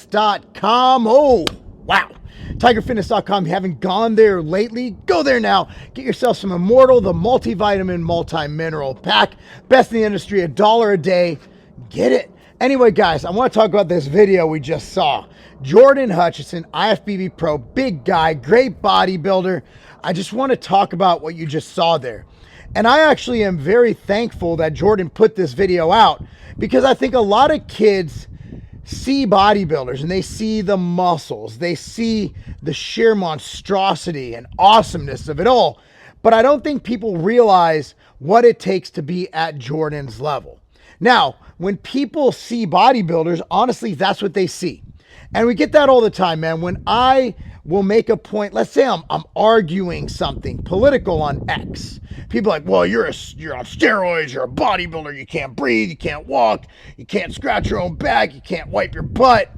tigerfitness.com. Oh, wow. tigerfitness.com. If you haven't gone there lately, go there now. Get yourself some Immortal, the multivitamin, multi-mineral pack. Best in the industry, $1 a day. Get it. Anyway, guys, I want to talk about this video we just saw. Jordan Hutchinson, IFBB Pro, big guy, great bodybuilder. I just want to talk about what you just saw there. And I actually am very thankful that Jordan put this video out, because I think a lot of kids see bodybuilders and they see the muscles, they see the sheer monstrosity and awesomeness of it all. But I don't think people realize what it takes to be at Jordan's level. Now, when people see bodybuilders, honestly, that's what they see. And we get that all the time, man. When I will make a point, let's say I'm arguing something political on X. People are like, well, you're on steroids, you're a bodybuilder, you can't breathe, you can't walk, you can't scratch your own back, you can't wipe your butt.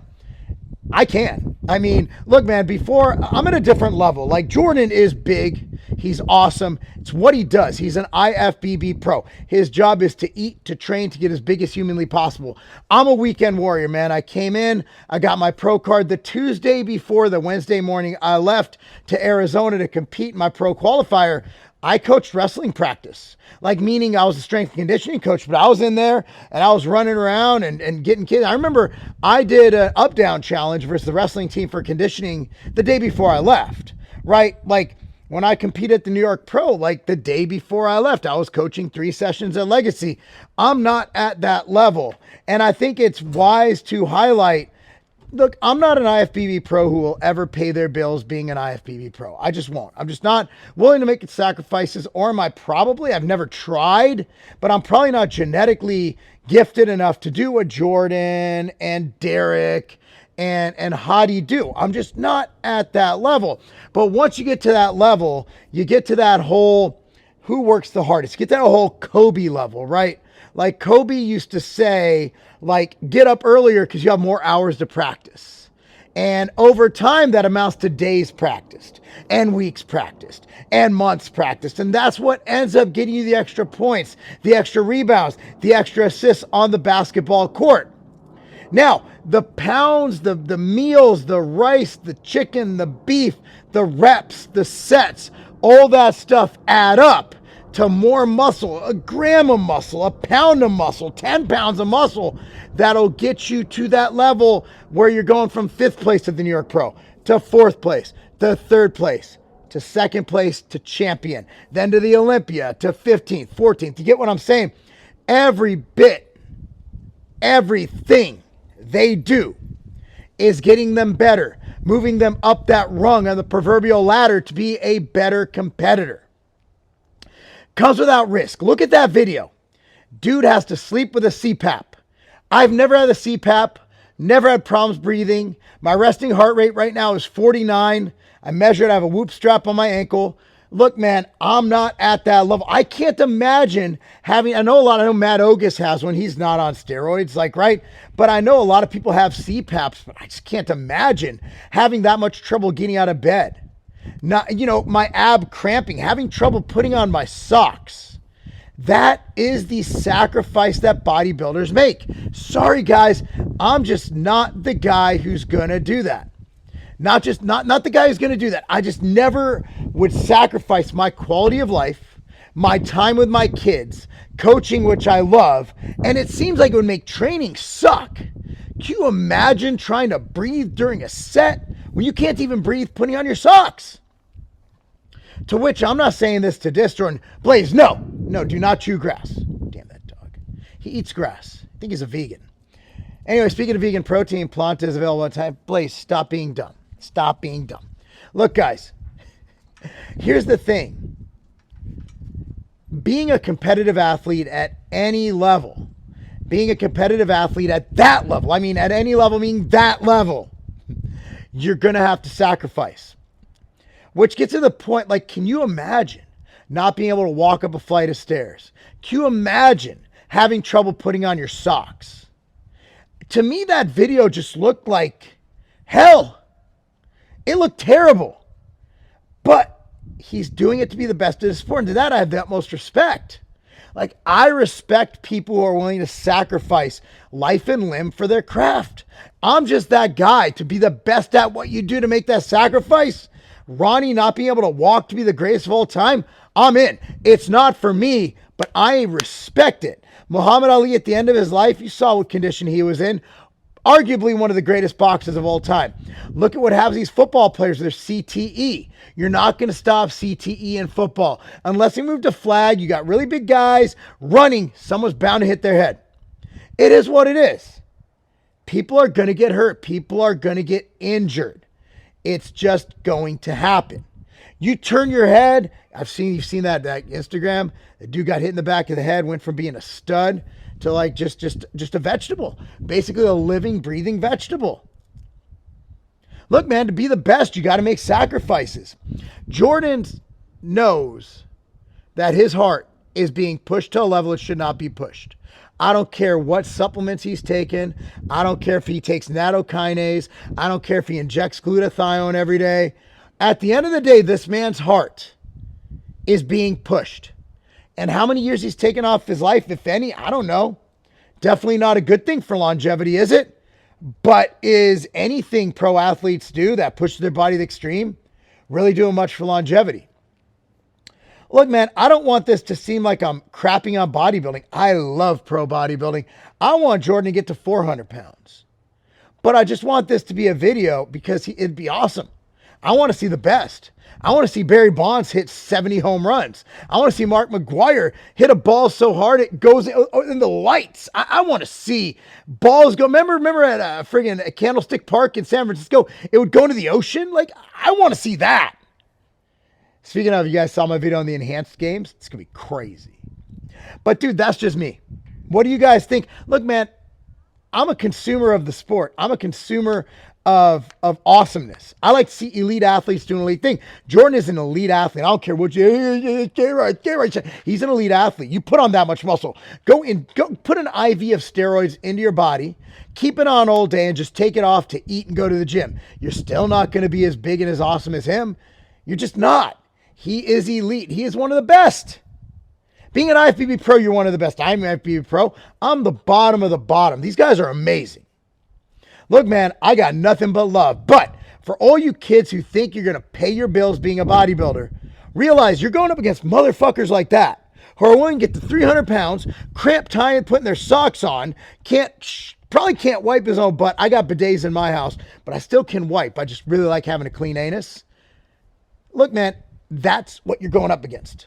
I can. I mean, look, man, before, I'm at a different level. Like, Jordan is big. He's awesome. It's what he does. He's an IFBB Pro. His job is to eat, to train, to get as big as humanly possible. I'm a weekend warrior, man. I came in, I got my pro card the Tuesday before the Wednesday morning I left to Arizona to compete in my pro qualifier. I coached wrestling practice, like, meaning I was a strength and conditioning coach, but I was in there and I was running around and getting kids. I remember I did an up-down challenge versus the wrestling team for conditioning the day before I left, right? Like, when I competed at the New York Pro, like the day before I left, I was coaching 3 sessions at Legacy. I'm not at that level. And I think it's wise to highlight, look, I'm not an IFBB Pro who will ever pay their bills being an IFBB Pro. I just won't. I'm just not willing to make sacrifices, or am I probably? I've never tried, but I'm probably not genetically gifted enough to do what Jordan and Derek and Hadi do. I'm just not at that level. But once you get to that level, you get to that whole who works the hardest. Get that whole Kobe level, right? Like Kobe used to say, like, get up earlier because you have more hours to practice. And over time, that amounts to days practiced and weeks practiced and months practiced. And that's what ends up getting you the extra points, the extra rebounds, the extra assists on the basketball court. Now, the pounds, the meals, the rice, the chicken, the beef, the reps, the sets, all that stuff add up to more muscle, a gram of muscle, a pound of muscle, 10 pounds of muscle that'll get you to that level where you're going from 5th place at the New York Pro to 4th place, to 3rd place, to 2nd place, to champion, then to the Olympia, to 15th, 14th. You get what I'm saying? Every bit, everything they do is getting them better, moving them up that rung on the proverbial ladder to be a better competitor. Comes without risk. Look at that video. Dude has to sleep with a CPAP. I've never had a CPAP, never had problems breathing. My resting heart rate right now is 49. I measured, I have a whoop strap on my ankle. Look, man, I'm not at that level. I can't imagine having, I know Matt Ogus has one. He's not on steroids, like, right? But I know a lot of people have CPAPs, but I just can't imagine having that much trouble getting out of bed. Not, my ab cramping, having trouble putting on my socks. That is the sacrifice that bodybuilders make. Sorry, guys, I'm just not the guy who's gonna do that. Not the guy who's going to do that. I just never would sacrifice my quality of life, my time with my kids, coaching, which I love, and it seems like it would make training suck. Can you imagine trying to breathe during a set when you can't even breathe putting on your socks? To which, I'm not saying this to diss Jordan. Blaze, no, do not chew grass. Damn that dog. He eats grass. I think he's a vegan. Anyway, speaking of vegan protein, Planta is available on time. Blaze, stop being dumb. Stop being dumb. Look, guys, here's the thing. Being a competitive athlete at any level, being a competitive athlete at that level, I mean at any level, meaning that level, you're going to have to sacrifice. Which gets to the point, like, can you imagine not being able to walk up a flight of stairs? Can you imagine having trouble putting on your socks? To me, that video just looked like hell. It looked terrible, but he's doing it to be the best at his sport. And to that, I have the utmost respect. Like, I respect people who are willing to sacrifice life and limb for their craft. I'm just that guy to be the best at what you do to make that sacrifice. Ronnie not being able to walk to be the greatest of all time, I'm in. It's not for me, but I respect it. Muhammad Ali at the end of his life, you saw what condition he was in. Arguably one of the greatest boxers of all time. Look at what happens to these football players with their CTE. You're not going to stop CTE in football. Unless you move to flag, you got really big guys running, someone's bound to hit their head. It is what it is. People are going to get hurt. People are going to get injured. It's just going to happen. You turn your head. You've seen that Instagram. The dude got hit in the back of the head, went from being a stud to like just a vegetable. Basically a living, breathing vegetable. Look, man, to be the best, you got to make sacrifices. Jordan knows that his heart is being pushed to a level it should not be pushed. I don't care what supplements he's taken. I don't care if he takes nattokinase. I don't care if he injects glutathione every day. At the end of the day, this man's heart is being pushed. And how many years he's taken off his life, if any, I don't know. Definitely not a good thing for longevity, is it? But is anything pro athletes do that pushes their body to the extreme really doing much for longevity? Look, man, I don't want this to seem like I'm crapping on bodybuilding. I love pro bodybuilding. I want Jordan to get to 400 pounds. But I just want this to be a video because it'd be awesome. I want to see the best. I want to see Barry Bonds hit 70 home runs. I want to see Mark McGwire hit a ball so hard it goes in the lights. I want to see balls go. Remember at friggin' Candlestick Park in San Francisco, it would go into the ocean? Like, I want to see that. Speaking of, you guys saw my video on the enhanced games? It's going to be crazy. But dude, that's just me. What do you guys think? Look, man, I'm a consumer of the sport. I'm a consumer of awesomeness. I like to see elite athletes do an elite thing. Jordan is an elite athlete. I don't care what get right. He's an elite athlete. You put on that much muscle. Go put an IV of steroids into your body, keep it on all day, and just take it off to eat and go to the gym. You're still not going to be as big and as awesome as him. You're just not. He is elite. He is one of the best. Being an IFBB Pro, you're one of the best. I'm an IFBB Pro. I'm the bottom of the bottom. These guys are amazing. Look, man, I got nothing but love. But for all you kids who think you're going to pay your bills being a bodybuilder, realize you're going up against motherfuckers like that who are willing to get to 300 pounds, cramp tying, putting their socks on, probably can't wipe his own butt. I got bidets in my house, but I still can wipe. I just really like having a clean anus. Look, man, that's what you're going up against.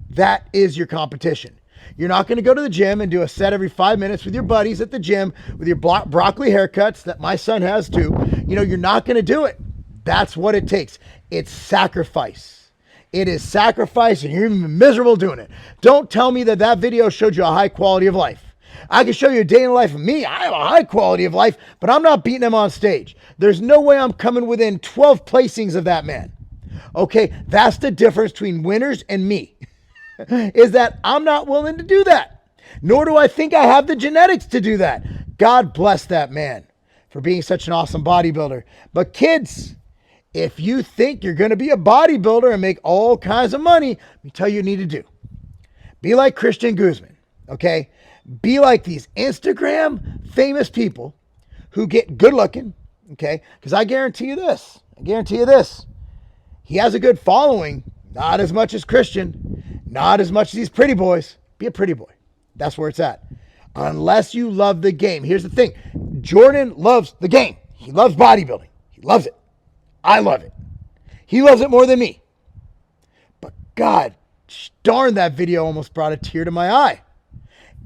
That is your competition. You're not going to go to the gym and do a set every 5 minutes with your buddies at the gym with your broccoli haircuts that my son has too. You're not going to do it. That's what it takes. It's sacrifice. It is sacrifice, and you're miserable doing it. Don't tell me that video showed you a high quality of life. I can show you a day in the life of me. I have a high quality of life, but I'm not beating him on stage. There's no way I'm coming within 12 placings of that man. Okay, that's the difference between winners and me, is that I'm not willing to do that. Nor do I think I have the genetics to do that. God bless that man for being such an awesome bodybuilder. But kids, if you think you're going to be a bodybuilder and make all kinds of money, let me tell you what you need to do. Be like Christian Guzman, okay? Be like these Instagram famous people who get good looking, okay? Because I guarantee you this. He has a good following, not as much as Christian, not as much as these pretty boys. Be a pretty boy. That's where it's at. Unless you love the game. Here's the thing. Jordan loves the game. He loves bodybuilding. He loves it. I love it. He loves it more than me. But God darn, that video almost brought a tear to my eye.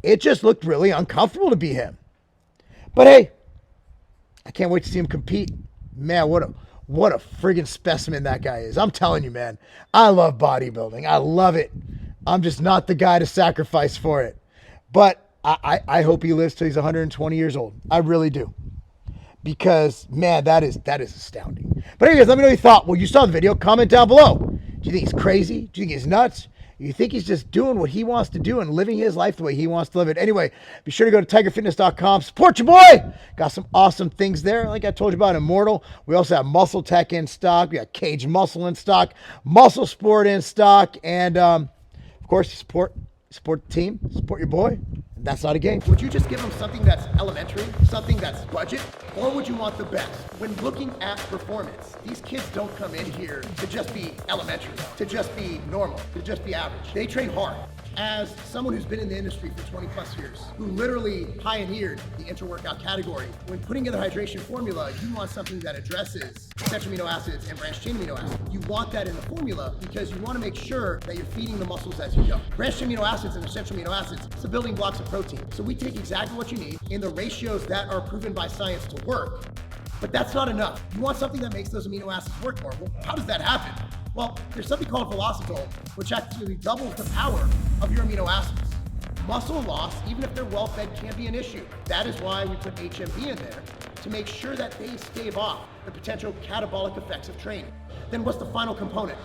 It just looked really uncomfortable to be him. But hey, I can't wait to see him compete. Man, what a friggin' specimen that guy is. I'm telling you, man, I love bodybuilding. I love it. I'm just not the guy to sacrifice for it. But I hope he lives till he's 120 years old. I really do. Because, man, that is astounding. But anyways, let me know your thought. Well, you saw the video. Comment down below. Do you think he's crazy? Do you think he's nuts? You think he's just doing what he wants to do and living his life the way he wants to live it? Anyway, be sure to go to tigerfitness.com. Support your boy. Got some awesome things there. Like I told you about Immortal. We also have Muscle Tech in stock. We got Cage Muscle in stock. Muscle Sport in stock. And, of course, support Support the team, support your boy. That's not a game. Would you just give them something that's elementary, something that's budget, or would you want the best? When looking at performance, these kids don't come in here to just be elementary, to just be normal, to just be average. They train hard. As someone who's been in the industry for 20 plus years, who literally pioneered the inter-workout category, when putting together a hydration formula, you want something that addresses essential amino acids and branched chain amino acids. You want that in the formula because you want to make sure that you're feeding the muscles as you go. Branched chain amino acids and essential amino acids, it's the building blocks of protein. So we take exactly what you need in the ratios that are proven by science to work, but that's not enough. You want something that makes those amino acids work more. Well, how does that happen? Well, there's something called velocitol, which actually doubles the power of your amino acids. Muscle loss, even if they're well-fed, can be an issue. That is why we put HMB in there, to make sure that they stave off the potential catabolic effects of training. Then what's the final component?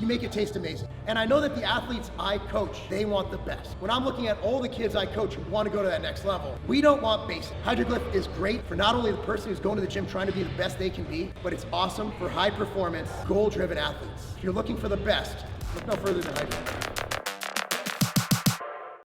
You make it taste amazing. And I know that the athletes I coach, they want the best. When I'm looking at all the kids I coach who want to go to that next level, we don't want basic. Hydroglyph is great for not only the person who's going to the gym trying to be the best they can be, but it's awesome for high performance, goal-driven athletes. If you're looking for the best, look no further than Hydroglyph.